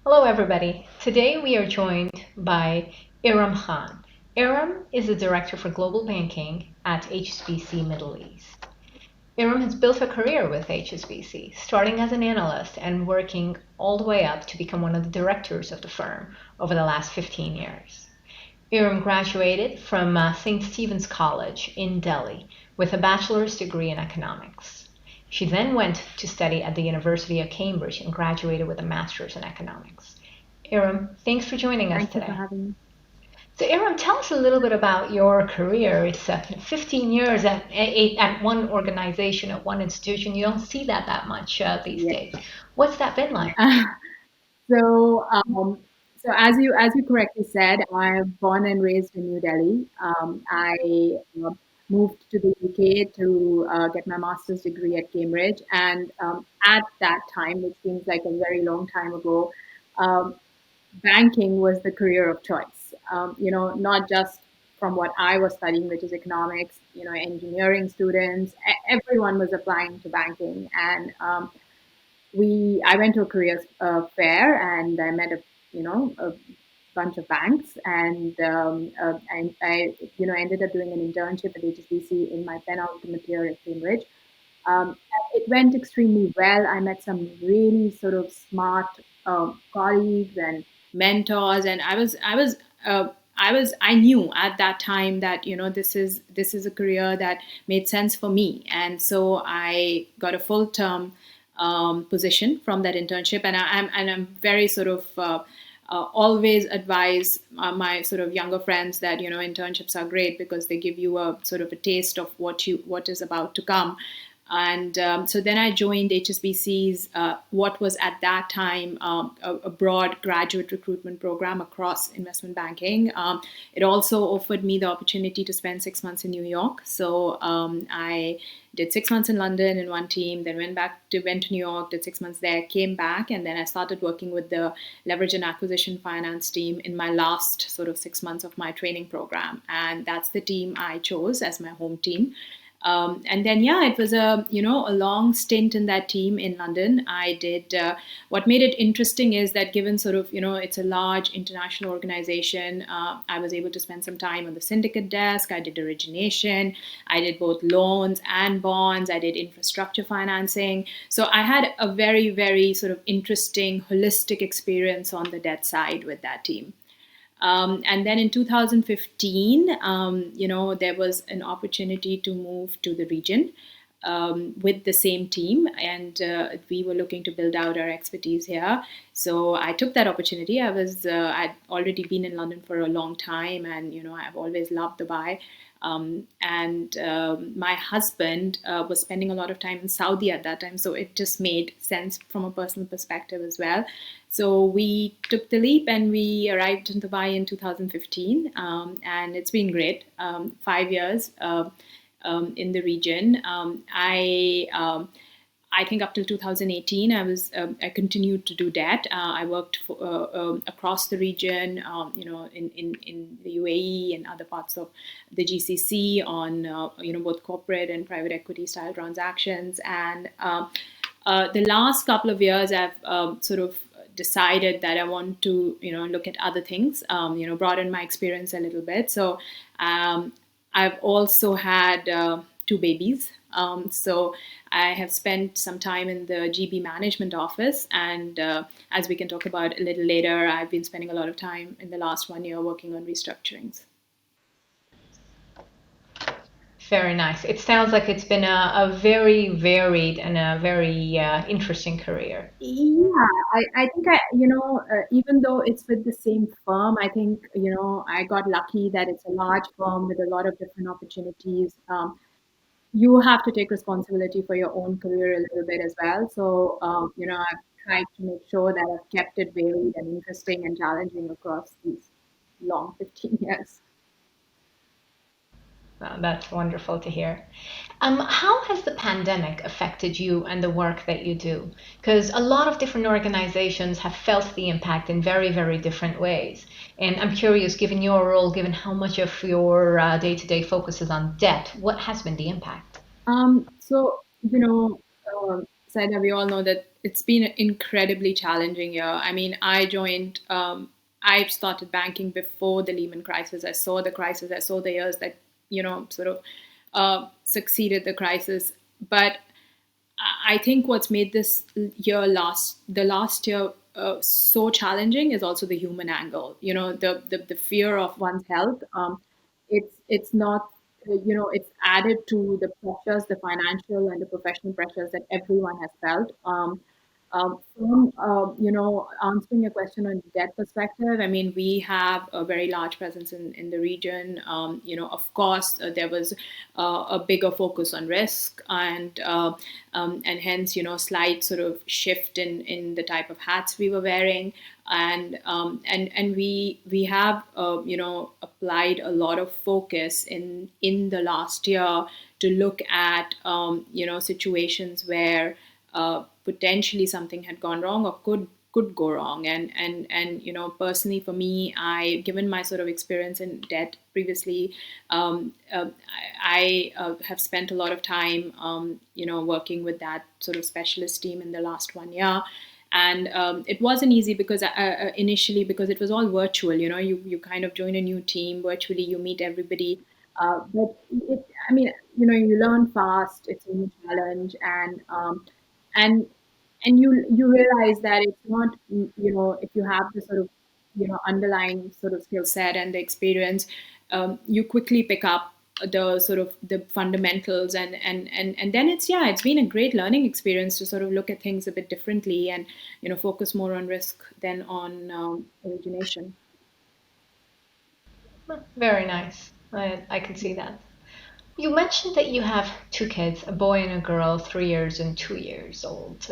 Hello, everybody. Today we are joined by Iram Khan. Iram is the Director for Global Banking at HSBC Middle East. Iram has built a career with HSBC, starting as an analyst and working all the way up to become one of the directors of the firm over the last 15 years. Iram graduated from St. Stephen's College in Delhi with a bachelor's degree in economics. She then went to study at the University of Cambridge and graduated with a master's in economics. Iram, thanks for joining us Thank you for today. having me. So, Iram, tell us a little bit about your career. It's 15 years at one organization, at one institution. You don't see that much these Yes. days. What's that been like? So, as you correctly said, I'm born and raised in New Delhi. I moved to the UK to get my master's degree at Cambridge, and at that time, which seems like a very long time ago, um, banking was the career of choice. Not just from what I was studying, which is economics. Engineering students, everyone was applying to banking, and I went to a career fair and I met a bunch of banks, and I ended up doing an internship at HSBC in my penultimate year at Cambridge. It went extremely well. I met some really sort of smart colleagues and mentors, and I knew at that time that this is a career that made sense for me, and so I got a full term position from that internship, and I'm very sort of always advise my sort of younger friends that internships are great because they give you a sort of a taste of what is about to come. And so then I joined HSBC's what was at that time a broad graduate recruitment program across investment banking. It also offered me the opportunity to spend 6 months in New York. So I did 6 months in London in one team, then went to New York, did 6 months there, came back, and then I started working with the leverage and acquisition finance team in my last sort of 6 months of my training program, and that's the team I chose as my home team. And then, yeah, it was a long stint in that team in London. I did what made it interesting is that given sort of it's a large international organization, I was able to spend some time on the syndicate desk. I did origination. I did both loans and bonds. I did infrastructure financing. So I had a very, very sort of interesting holistic experience on the debt side with that team. And then in 2015, there was an opportunity to move to the region with the same team, and we were looking to build out our expertise here. So I took that opportunity. I'd already been in London for a long time, and I've always loved Dubai. And my husband was spending a lot of time in Saudi at that time, so it just made sense from a personal perspective as well. So we took the leap and we arrived in Dubai in 2015, and it's been great. 5 years in the region. I think up till 2018, I continued to do that. I worked across the region, in the UAE and other parts of the GCC on both corporate and private equity style transactions. And the last couple of years, I've sort of decided that I want to look at other things, broaden my experience a little bit. So I've also had two babies. So I have spent some time in the GB management office, and as we can talk about a little later, I've been spending a lot of time in the last 1 year working on restructurings. Very nice. It sounds like it's been a very varied and a very interesting career. Yeah, I think even though it's with the same firm, I think, I got lucky that it's a large firm with a lot of different opportunities. You have to take responsibility for your own career a little bit as well. So, I've tried to make sure that I've kept it varied and interesting and challenging across these long 15 years. That's wonderful to hear. How has the pandemic affected you and the work that you do? Because a lot of different organizations have felt the impact in very, very different ways. And I'm curious, given your role, given how much of your day to day focus is on debt, what has been the impact? So, Saida, we all know that it's been an incredibly challenging year. I mean, I started banking before the Lehman crisis. I saw the crisis. I saw the years that, sort of succeeded the crisis. But I think what's made this the last year so challenging is also the human angle. The fear of one's health. It's not, it's added to the pressures, the financial and the professional pressures that everyone has felt. From answering your question on debt perspective, I mean, we have a very large presence in the region. Of course, there was a bigger focus on risk, and hence, slight sort of shift in the type of hats we were wearing, and we have applied a lot of focus in the last year to look at situations where potentially something had gone wrong or could go wrong. And personally for me, given my sort of experience in debt previously, I have spent a lot of time working with that sort of specialist team in the last 1 year. And it wasn't easy because initially, because it was all virtual. You kind of join a new team virtually, you meet everybody, but I mean, you learn fast. It's a new challenge, and you realize that it's not, if you have the sort of underlying sort of skill set and the experience, you quickly pick up the sort of the fundamentals, and then it's been a great learning experience to sort of look at things a bit differently, and focus more on risk than on origination. Very nice. I can see that. You mentioned that you have two kids, a boy and a girl, 3 years and 2 years old.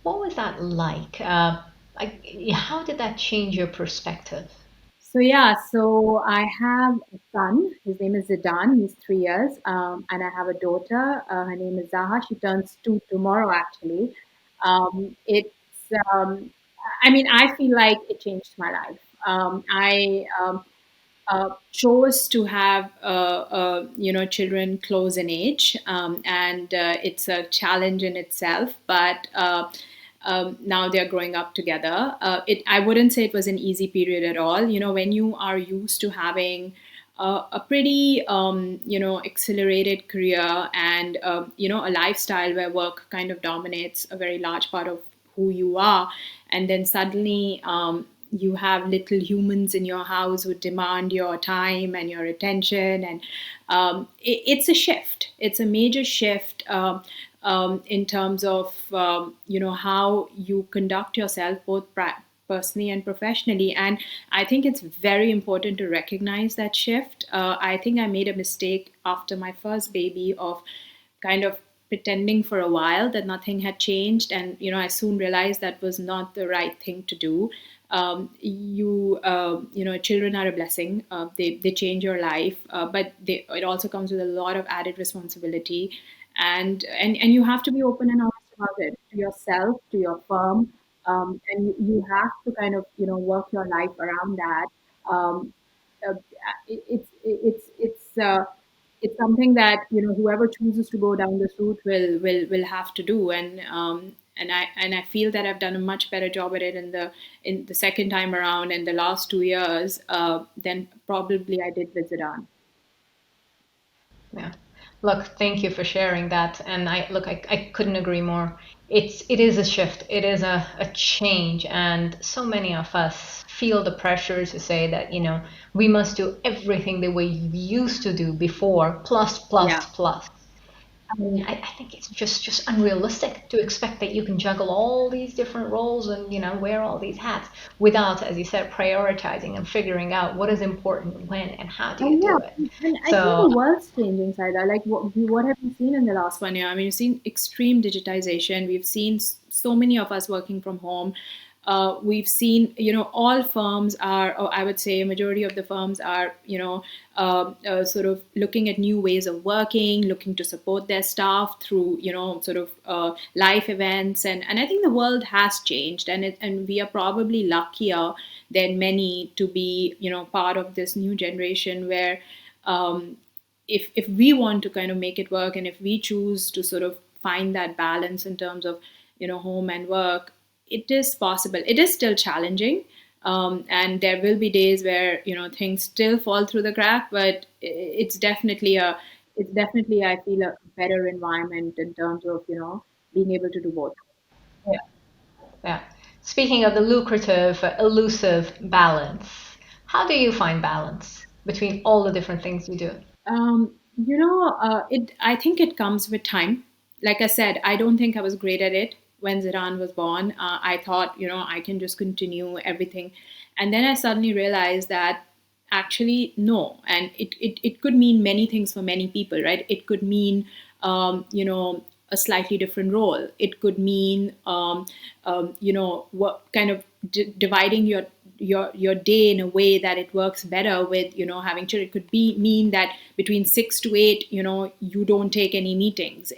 What was that like? How did that change your perspective? So yeah, so I have a son. His name is Zidan. He's 3 years, and I have a daughter. Her name is Zaha. She turns 2 tomorrow. Actually, it's. I mean, I feel like it changed my life. I chose to have children close in age, and it's a challenge in itself. But now they're growing up together. I wouldn't say it was an easy period at all. When you are used to having a pretty accelerated career, and a lifestyle where work kind of dominates a very large part of who you are, and then suddenly you have little humans in your house who demand your time and your attention, and it's a shift. It's a major shift in terms of how you conduct yourself, both personally and professionally. And I think it's very important to recognize that shift. I think I made a mistake after my first baby of kind of pretending for a while that nothing had changed, and I soon realized that was not the right thing to do. Children are a blessing. They change your life, but it also comes with a lot of added responsibility, and you have to be open and honest about it to yourself, to your firm, and you have to kind of work your life around that. Um, uh, it's something that whoever chooses to go down this route will have to do, and I feel that I've done a much better job at it in the second time around in the last 2 years than probably I did with Zidane. Yeah. Look, thank you for sharing that. And I couldn't agree more. It is a shift. It is a change. And so many of us feel the pressure to say that, we must do everything the way we used to do before, plus, plus, Yeah. plus. I mean, I think it's just unrealistic to expect that you can juggle all these different roles and wear all these hats without, as you said, prioritizing and figuring out what is important when and how do you And do yeah, it. and I think So the world's changing, Saida. Like, what have you seen in the last 1 year? I mean, you've seen extreme digitization. We've seen so many of us working from home. We've seen, all firms are, or I would say a majority of the firms are, sort of looking at new ways of working, looking to support their staff through, sort of life events. And I think the world has changed, and we are probably luckier than many to be, part of this new generation where um, if we want to kind of make it work, and if we choose to sort of find that balance in terms of home and work, it is possible. It is still challenging, and there will be days where things still fall through the crack, but it's definitely, I feel, a better environment in terms of being able to do both. Yeah. Yeah. Speaking of the lucrative, elusive balance, how do you find balance between all the different things you do? It. I think it comes with time. Like I said, I don't think I was great at it when Ziran was born. I thought, I can just continue everything, and then I suddenly realized that actually no. And it could mean many things for many people, right? It could mean, a slightly different role. It could mean, what kind of dividing your day in a way that it works better with having children. It could be mean that between 6 to 8 you don't take any meetings.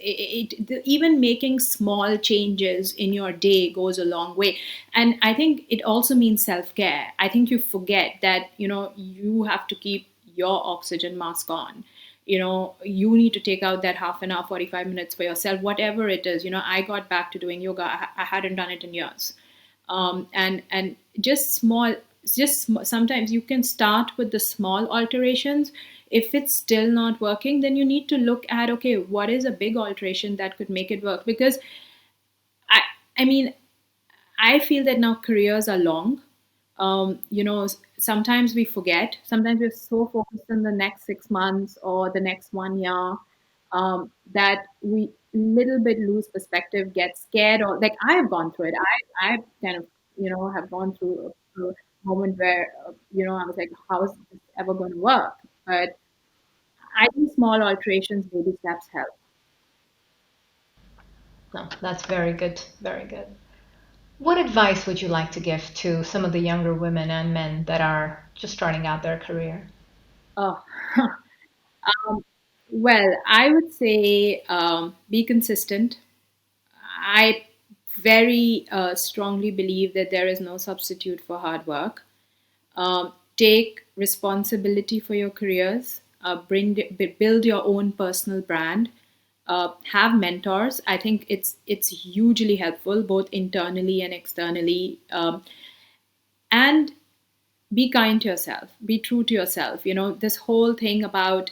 Even making small changes in your day goes a long way. And I think it also means self-care. I think you forget that you have to keep your oxygen mask on. You need to take out that half an hour, 45 minutes for yourself, whatever it is. I got back to doing yoga. I hadn't done it in years. And just sometimes you can start with the small alterations. If it's still not working, then you need to look at, okay, what is a big alteration that could make it work? Because i I mean, I feel that now careers are long. Sometimes we forget. Sometimes we're so focused on the next 6 months or the next 1 year, that we little bit lose perspective, get scared, or like I have gone through it. I kind of have gone through a moment where I was like, how is this ever going to work? But I think small alterations, baby steps help. No, that's very good. Very good. What advice would you like to give to some of the younger women and men that are just starting out their career? Oh, well, I would say be consistent. I very strongly believe that there is no substitute for hard work. Take responsibility for your careers. Build your own personal brand. Have mentors. I think it's hugely helpful both internally and externally. And be kind to yourself. Be true to yourself. This whole thing about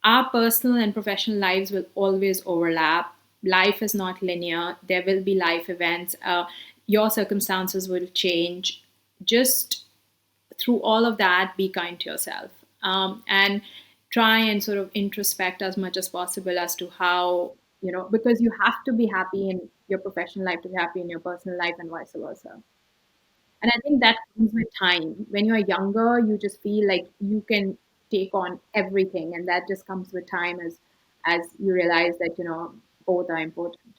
our personal and professional lives will always overlap. Life is not linear. There will be life events. Your circumstances will change. Just through all of that, be kind to yourself, and try and sort of introspect as much as possible as to how, because you have to be happy in your professional life to be happy in your personal life, and vice versa. And I think that comes with time. When you're younger, you just feel like you can take on everything, and that just comes with time as you realize that both are important.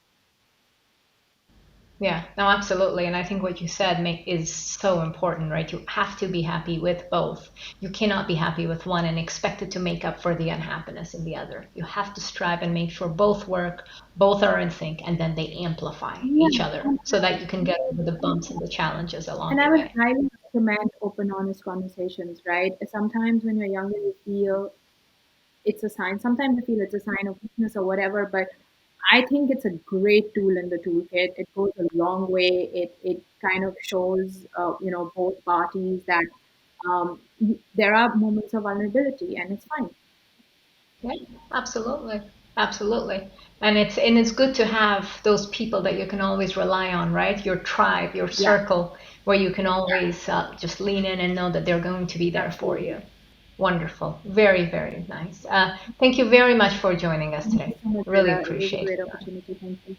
Yeah, no, absolutely. And I think what you said is so important, right? You have to be happy with both. You cannot be happy with one and expect it to make up for the unhappiness in the other. You have to strive and make sure both work, both are in sync, and then they amplify Yeah, each other so that you can get over the bumps and the challenges along and I the would way. highly recommend open, honest conversations, right? Sometimes when you're younger, you feel it's a sign. Sometimes you feel it's a sign of weakness or whatever, but I think it's a great tool in the toolkit. It goes a long way. It kind of shows, both parties that there are moments of vulnerability, and it's fine. Yeah, absolutely. Absolutely. And it's good to have those people that you can always rely on, right? Your tribe, your Yeah, circle, where you can always just lean in and know that they're going to be there for absolutely. you. Wonderful. Very, very nice. Thank you very much for joining us Thank you today. so much, Really Rita. It was a appreciate great it. opportunity. Thank you.